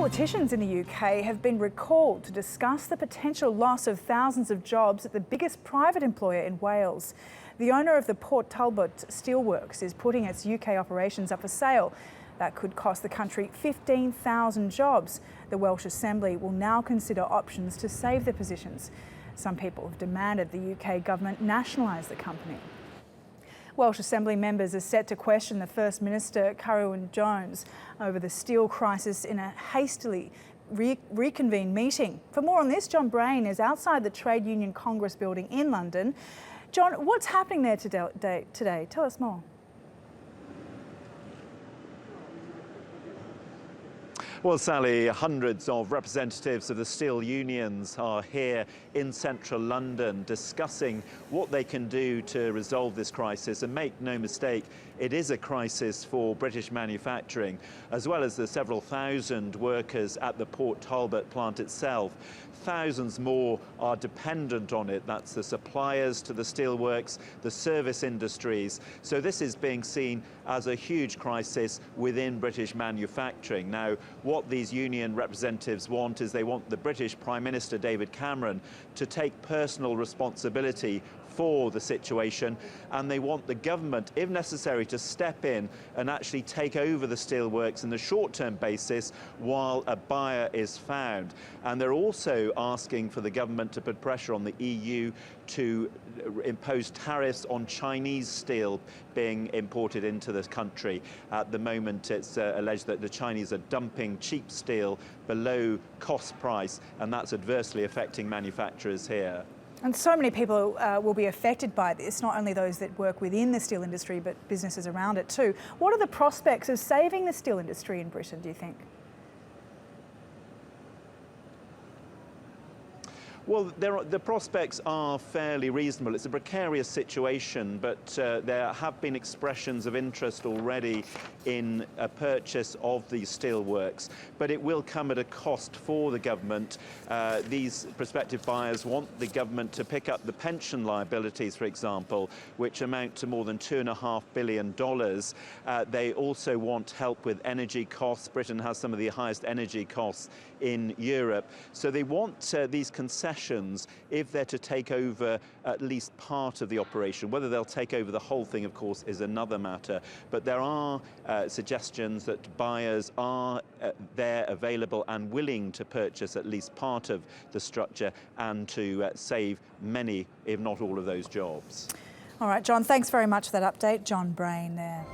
Politicians in the UK have been recalled to discuss the potential loss of thousands of jobs at the biggest private employer in Wales. The owner of the Port Talbot Steelworks is putting its UK operations up for sale. That could cost the country 15,000 jobs. The Welsh Assembly will now consider options to save the positions. Some people have demanded the UK government nationalise the company. Welsh Assembly members are set to question the First Minister, Carwyn Jones, over the steel crisis in a hastily reconvened meeting. For more on this, John Brain is outside the Trade Union Congress building in London. John, what's happening there today? Tell us more. Well, Sally, hundreds of representatives of the steel unions are here in central London discussing what they can do to resolve this crisis. And make no mistake, it is a crisis for British manufacturing, as well as the several thousand workers at the Port Talbot plant itself. Thousands more are dependent on it. That's the suppliers to the steelworks, the service industries. So this is being seen as a huge crisis within British manufacturing. Now, what these union representatives want is they want the British Prime Minister, David Cameron, to take personal responsibility for the situation, and they want the government, if necessary, to step in and actually take over the steelworks in the short-term basis while a buyer is found. And they're also asking for the government to put pressure on the EU to impose tariffs on Chinese steel being imported into this country. At the moment, it's alleged that the Chinese are dumping cheap steel below cost price, and that's adversely affecting manufacturers here. And so many people will be affected by this, not only those that work within the steel industry, but businesses around it too. What are the prospects of saving the steel industry in Britain, do you think? Well, the prospects are fairly reasonable. It's a precarious situation, but there have been expressions of interest already in a purchase of these steelworks. But it will come at a cost for the government. These prospective buyers want the government to pick up the pension liabilities, for example, which amount to more than $2.5 billion. They also want help with energy costs. Britain has some of the highest energy costs in Europe. So they want these concessions if they're to take over at least part of the operation. Whether they'll take over the whole thing, of course, is another matter. But there are suggestions that buyers are there available and willing to purchase at least part of the structure and to save many, if not all of those jobs. All right, John, thanks very much for that update. John Brain there.